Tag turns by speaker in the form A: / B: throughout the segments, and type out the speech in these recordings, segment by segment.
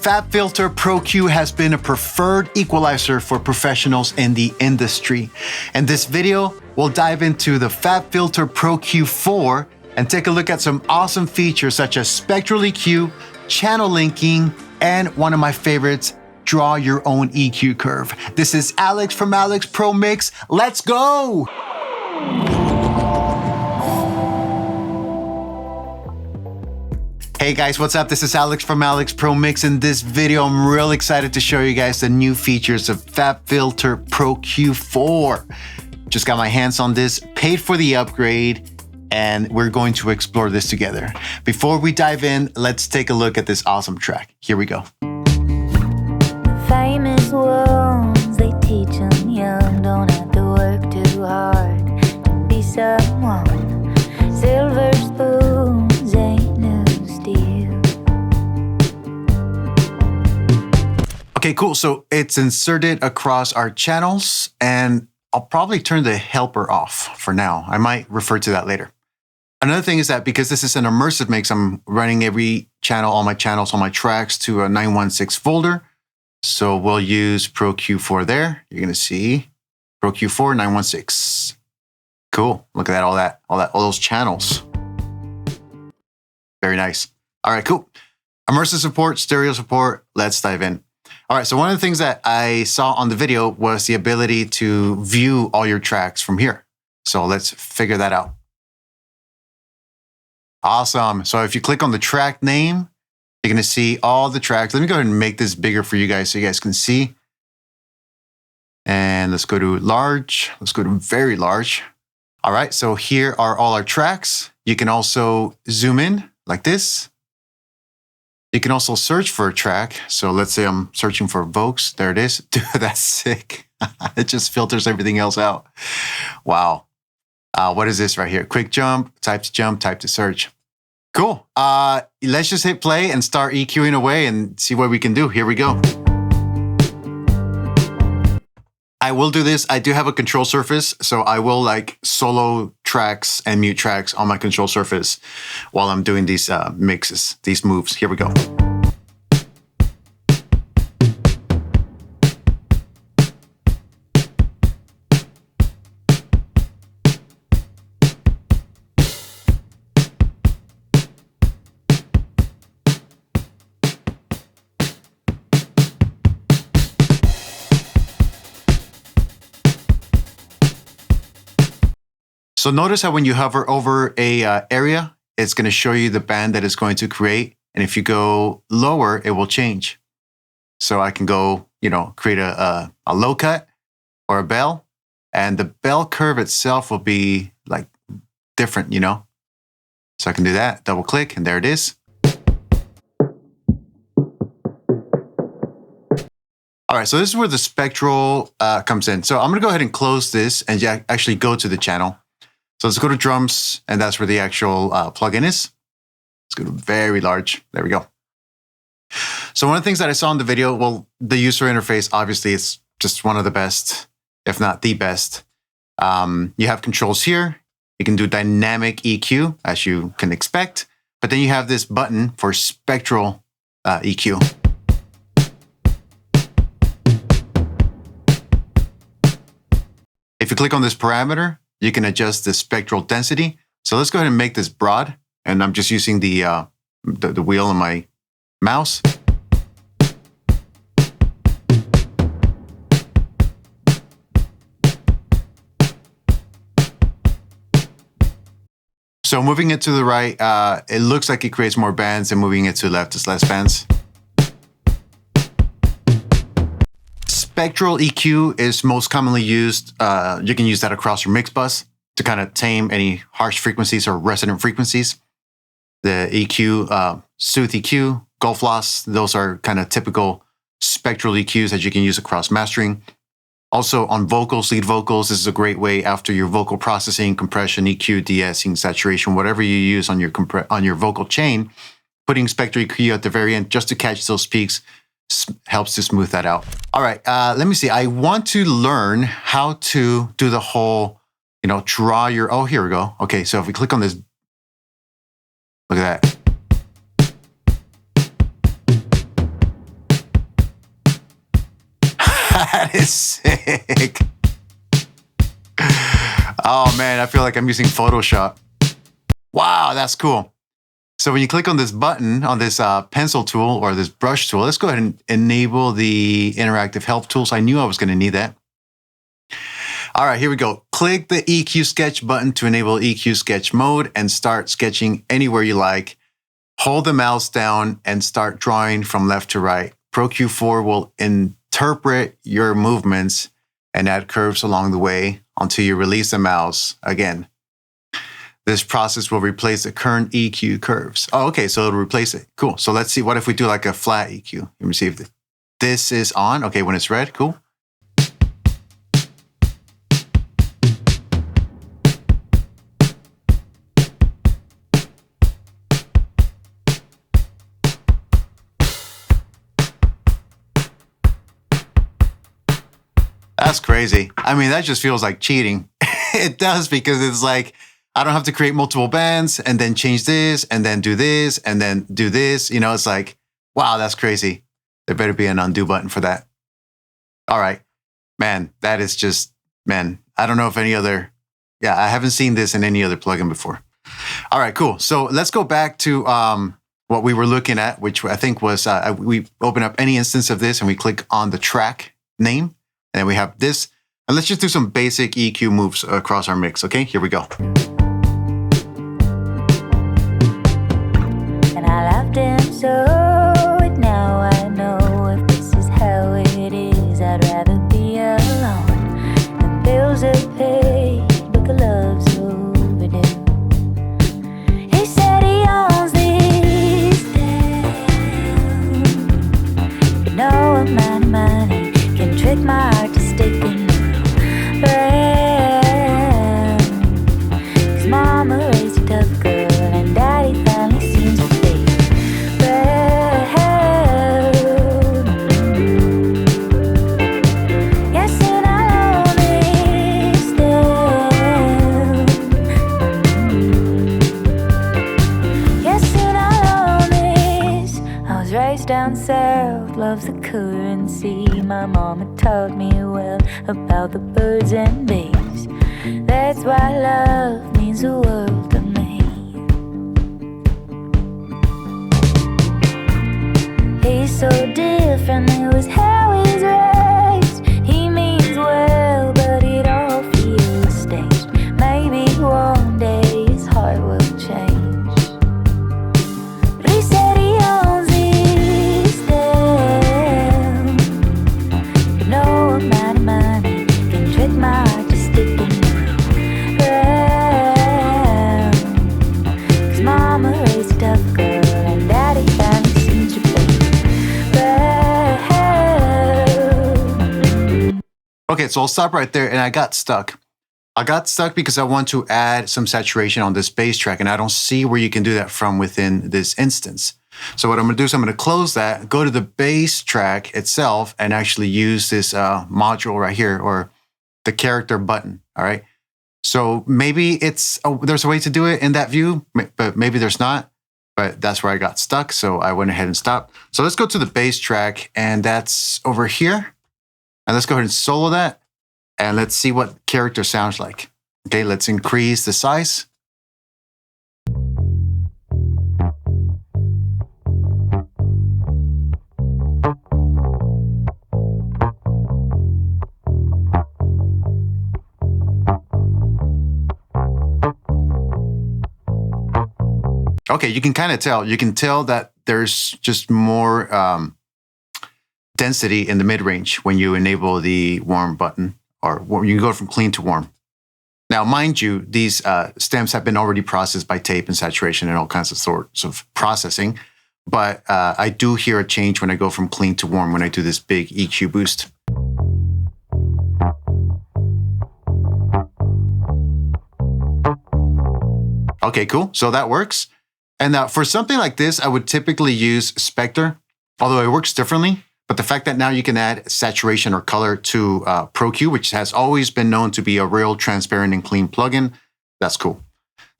A: FabFilter Pro-Q has been a preferred equalizer for professionals in the industry. In this video, we'll dive into the FabFilter Pro-Q 4 and take a look at some awesome features such as Spectral EQ, channel linking, and one of my favorites, draw your own EQ curve. This is Alex from Alex Pro Mix. Let's go! Hey guys, what's up? This is Alex from Alex Pro Mix. In this video, I'm real excited to show you guys the new features of FabFilter Pro-Q 4. Just got my hands on this, paid for the upgrade, and we're going to explore this together. Before we dive in, let's take a look at this awesome track. Here we go.
B: Famous words, they teach them young. Don't have to work too hard to be someone. Silver spoons ain't no steel.
A: Okay, cool. So it's inserted across our channels, and I'll probably turn the helper off for now. I might refer to that later. Another thing is that because this is an immersive mix, I'm running every channel, all my channels, all my tracks to a 916 folder. So we'll use Pro-Q4 there. You're gonna see Pro-Q4 916. Cool. Look at that, all those channels. Very nice. All right, cool. Immersive support, stereo support. Let's dive in. All right, so one of the things that I saw on the video was the ability to view all your tracks from here. So let's figure that out. Awesome. So if you click on the track name, you're going to see all the tracks. Let me go ahead and make this bigger for you guys so you guys can see. And let's go to large. Let's go to very large. All right, so here are all our tracks. You can also zoom in like this. You can also search for a track. So let's say I'm searching for Vokes. There it is. Dude, that's sick. It just filters everything else out. Wow. What is this right here? Quick jump, type to search. Cool. Let's just hit play and start EQing away and see what we can do. Here we go. I will do this. I do have a control surface, so I will like solo tracks and mute tracks on my control surface while I'm doing these mixes, these moves. Here we go. So notice how when you hover over a area, it's going to show you the band that it's going to create. And if you go lower, it will change. So I can go, create a low cut or a bell, and the bell curve itself will be like different, So I can do that, double click, and there it is. All right, so this is where the Spectral comes in. So I'm going to go ahead and close this and actually go to the channel. So let's go to drums, and that's where the actual plugin is. Let's go to very large. There we go. So one of the things that I saw in the video, well, the user interface, obviously, it's just one of the best, if not the best. You have controls here. You can do dynamic EQ, as you can expect. But then you have this button for spectral EQ. If you click on this parameter, you can adjust the spectral density. So let's go ahead and make this broad. And I'm just using the wheel on my mouse. So moving it to the right, it looks like it creates more bands, and moving it to the left is less bands. Spectral EQ is most commonly used. You can use that across your mix bus to kind of tame any harsh frequencies or resonant frequencies. The EQ, Sooth EQ, Gulf Loss, those are kind of typical spectral EQs that you can use across mastering. Also on vocals, lead vocals, this is a great way after your vocal processing, compression, EQ, de-essing, saturation, whatever you use on your vocal chain, putting spectral EQ at the very end just to catch those peaks helps to smooth that out. All right, let me see. I want to learn how to do the whole, draw your, oh, here we go. Okay, so if we click on this, look at that. That is sick. Oh man, I feel like I'm using Photoshop. Wow, that's cool. So when you click on this button, on this pencil tool or this brush tool, let's go ahead and enable the interactive help tools. I knew I was going to need that. All right, here we go. Click the EQ sketch button to enable EQ sketch mode and start sketching anywhere you like. Hold the mouse down and start drawing from left to right. Pro-Q4 will interpret your movements and add curves along the way until you release the mouse again. This process will replace the current EQ curves. Oh, okay, so it'll replace it. Cool. So let's see, what if we do like a flat EQ? Let me see if this is on. Okay, when it's red, cool. That's crazy. I mean, that just feels like cheating. It does, because it's like, I don't have to create multiple bands and then change this and then do this and then do this. You know, it's like, wow, that's crazy. There better be an undo button for that. All right, man, that is just, man, I don't know if any other, yeah, I haven't seen this in any other plugin before. All right, cool. So let's go back to what we were looking at, which I think was, we open up any instance of this and we click on the track name. And we have this, and let's just do some basic EQ moves across our mix. Okay, here we go.
B: And I loved him so, and now I know if this is how it is, I'd rather be alone. The bills are paid, but the love's overdue. He said he owns these days, but no amount of money can trick my heart to stick in brown. 'Cause mama raised a tough girl and daddy finally seems to be brown. Yes, and I'll own this down. Yes, and I'll own this. I was raised down south, loves the currency. My mama taught me well about the birds and bees. That's why love means the world to me. He's so different, it was how he's raised. He means well, but it all feels staged. Maybe one day his heart will change. But he said he owns his down. No amount of money can trick my heart to stick in brown. 'Cause mama raised a tough girl and daddy finally seems to be brown.
A: Okay, so I'll stop right there, and I got stuck. I got stuck because I want to add some saturation on this bass track, and I don't see where you can do that from within this instance. So what I'm going to do is I'm going to close that, go to the bass track itself, and actually use this module right here, or the character button. All right. So maybe there's a way to do it in that view, but maybe there's not. But that's where I got stuck, so I went ahead and stopped. So let's go to the bass track, and that's over here. And let's go ahead and solo that, and let's see what character sounds like. Okay, let's increase the size. Okay, you can kind of tell. You can tell that there's just more density in the mid-range when you enable the warm button, or you can go from clean to warm. Now, mind you, these stems have been already processed by tape and saturation and all kinds of sorts of processing, but I do hear a change when I go from clean to warm when I do this big EQ boost. Okay, cool. So that works. And now for something like this, I would typically use Spectre, although it works differently. But the fact that now you can add saturation or color to Pro-Q, which has always been known to be a real transparent and clean plugin, that's cool.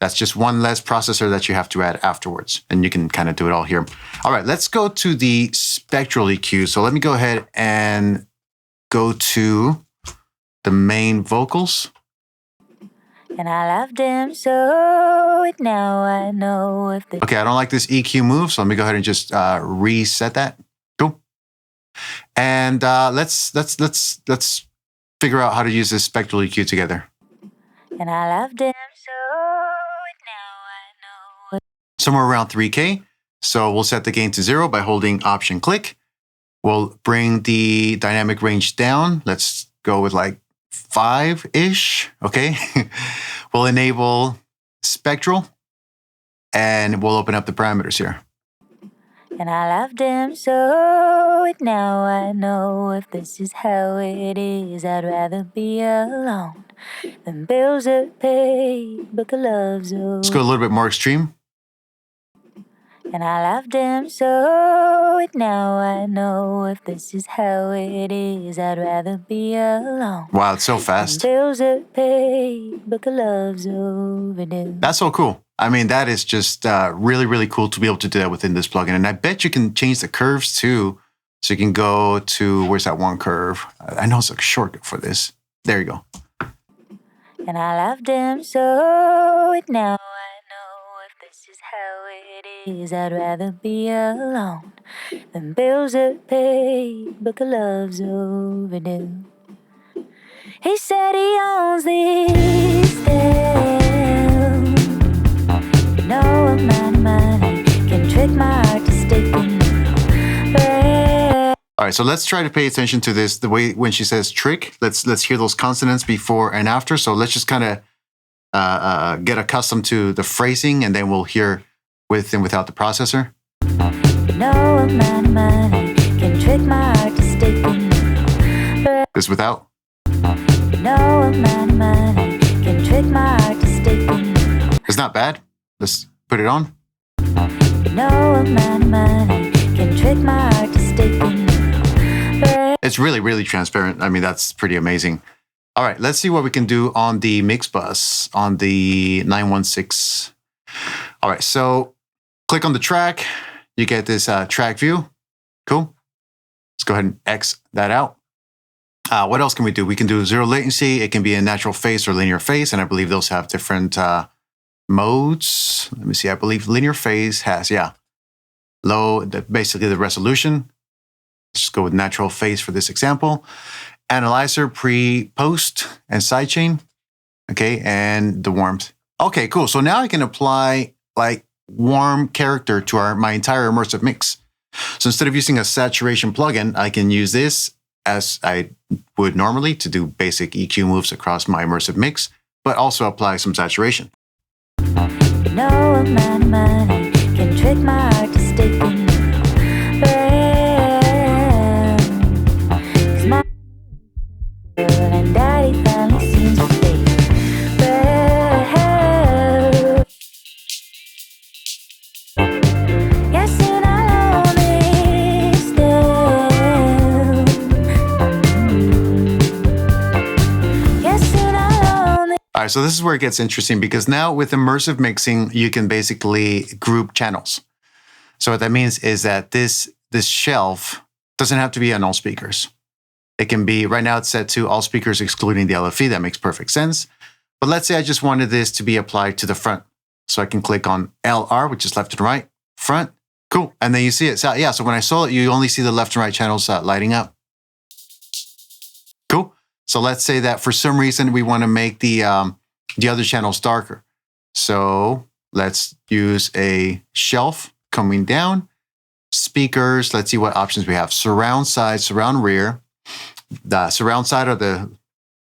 A: That's just one less processor that you have to add afterwards. And you can kind of do it all here. All right, let's go to the Spectral EQ. So let me go ahead and go to the main vocals.
B: And I loved him so, now I know if the...
A: Okay, I don't like this EQ move, so let me go ahead and just reset that. Cool. And let's figure out how to use this spectral EQ together.
B: And I loved him so, now I know.
A: Somewhere around 3K. So we'll set the gain to 0 by holding Option click. We'll bring the dynamic range down. Let's go with like 5-ish. Okay. We'll enable Spectral and we'll open up the parameters here.
B: And I loved him so, now I know if this is how it is. I'd rather be alone than bills are paid, but the love's over.
A: Let's go a little bit more extreme.
B: And I loved him so, now I know if this is how it is. I'd rather be alone.
A: Wow, it's so fast.
B: Bills are paid, but the love's overdue.
A: That's so cool. I mean, that is just really, really cool to be able to do that within this plugin. And I bet you can change the curves too. So you can go to, where's that one curve? I know it's a shortcut for this. There you go.
B: And I loved him so, now I know if this is how it is. I'd rather be alone than bills are paid, but the love's overdue. He said he owns these things. No amount of money can trick my heart to stick in.
A: All right, so let's try to pay attention to this. The way when she says trick, let's hear those consonants before and after. So let's just kind of get accustomed to the phrasing, and then we'll hear with and without the processor.
B: No amount of money can trick my heart to stick in.
A: This without.
B: No amount of money can trick my heart to stick in.
A: It's not bad. Let's put it on.
B: No amount of money can trick my heart to stick in.
A: It's really, really transparent. I mean, that's pretty amazing. All right, let's see what we can do on the mix bus on the 916. All right, so click on the track. You get this track view. Cool. Let's go ahead and X that out. What else can we do? We can do zero latency. It can be a natural phase or linear phase, and I believe those have different modes. Let me see. I believe linear phase has, low, basically the resolution. Just go with natural phase for this example. Analyzer, pre, post, and sidechain. Okay, and the warmth. Okay, cool. So now I can apply like warm character to my entire immersive mix. So instead of using a saturation plugin, I can use this as I would normally to do basic EQ moves across my immersive mix, but also apply some saturation.
B: No amount of money can trick my heart to stick in. And daddy finally seems to be. Yes, and I own this still. Yes, and I own it.
A: All right, so this is where it gets interesting because now with immersive mixing, you can basically group channels. So what that means is that this shelf doesn't have to be on all speakers. It can be, right now it's set to all speakers excluding the LFE. That makes perfect sense. But let's say I just wanted this to be applied to the front. So I can click on LR, which is left and right, front. Cool. And then you see it. So, yeah, so when I saw it, you only see the left and right channels lighting up. Cool. So let's say that for some reason we want to make the other channels darker. So let's use a shelf coming down. Speakers, let's see what options we have. Surround side, surround rear. The surround side are the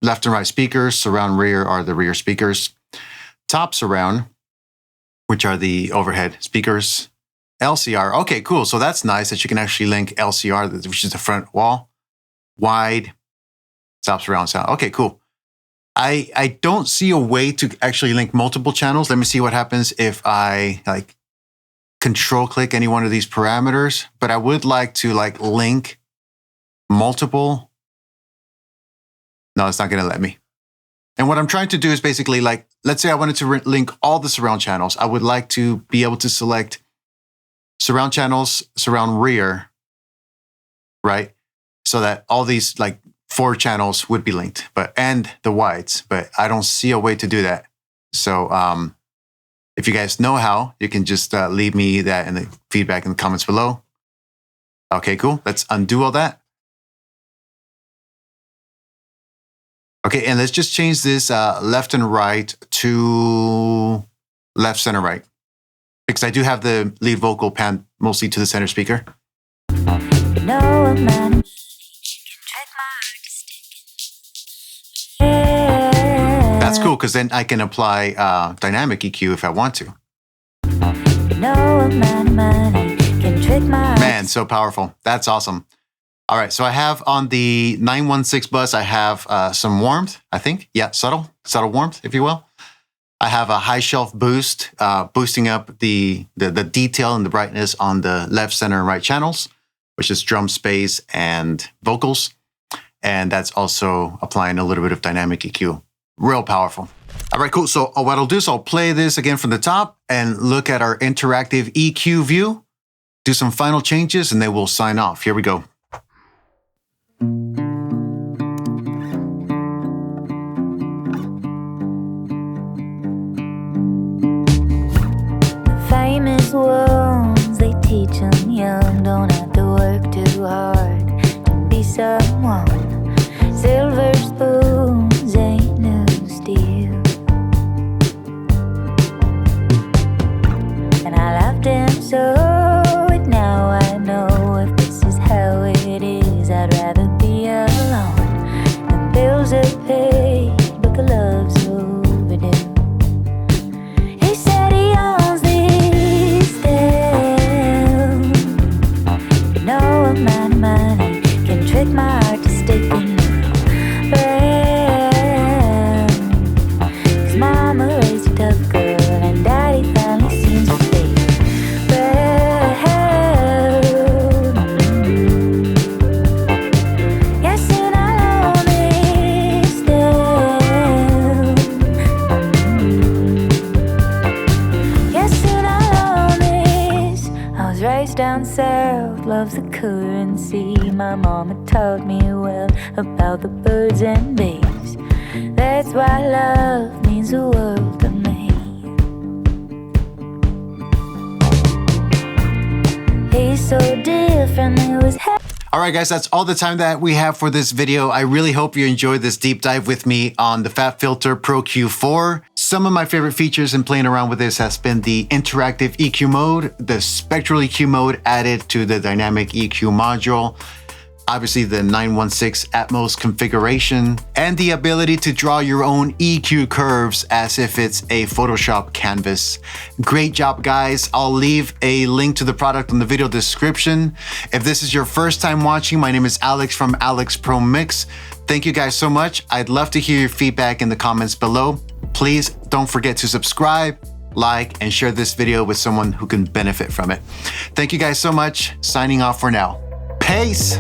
A: left and right speakers. Surround rear are the rear speakers. Top surround, which are the overhead speakers. LCR, okay, cool. So that's nice that you can actually link LCR, which is the front wall. Wide, top surround sound. Okay, cool. I don't see a way to actually link multiple channels. Let me see what happens if I like control click any one of these parameters, but I would like to like link multiple. No, it's not going to let me. And what I'm trying to do is basically like, let's say I wanted to link all the surround channels. I would like to be able to select surround channels, surround rear, right? So that all these like 4 channels would be linked, and the wides, but I don't see a way to do that. So if you guys know how, you can just leave me that in the feedback in the comments below. Okay, cool. Let's undo all that. Okay, and let's just change this left and right to left, center, right. Because I do have the lead vocal pan mostly to the center speaker. That's cool, because then I can apply dynamic EQ if I want to. Man, so powerful. That's awesome. All right, so I have on the 916 bus, I have some warmth, I think. Yeah, subtle warmth, if you will. I have a high shelf boost, boosting up the detail and the brightness on the left, center, and right channels, which is drum space and vocals. And that's also applying a little bit of dynamic EQ. Real powerful. All right, cool. So what I'll do is I'll play this again from the top and look at our interactive EQ view, do some final changes, and then we'll sign off. Here we go.
B: Famous ones, they teach them young, don't have to work too hard to be someone. Silver spoons ain't no steel. And I loved him so, and now I know if this is how it is, I'd rather be alone. The bills are paid, but the love's overdue. He said he owns this town. No amount of money can trick my heart to sticking around. 'Cause mama raised a tough girl and daddy finally seems to be proud. Yes, and I own this town. Yes, and I own this. I was raised down south, loves the currency. My mama taught me well about the birds and bees. That's why love means the world to me. He's so different, it was
A: All right, guys, that's all the time that we have for this video. I really hope you enjoyed this deep dive with me on the FabFilter Pro-Q 4. Some of my favorite features in playing around with this has been the interactive EQ mode, the Spectral EQ mode added to the dynamic EQ module, obviously the 916 Atmos configuration, and the ability to draw your own EQ curves as if it's a Photoshop canvas. Great job, guys. I'll leave a link to the product in the video description. If this is your first time watching, my name is Alex from Alex Pro Mix. Thank you guys so much. I'd love to hear your feedback in the comments below. Please don't forget to subscribe, like, and share this video with someone who can benefit from it. Thank you guys so much. Signing off for now. Peace.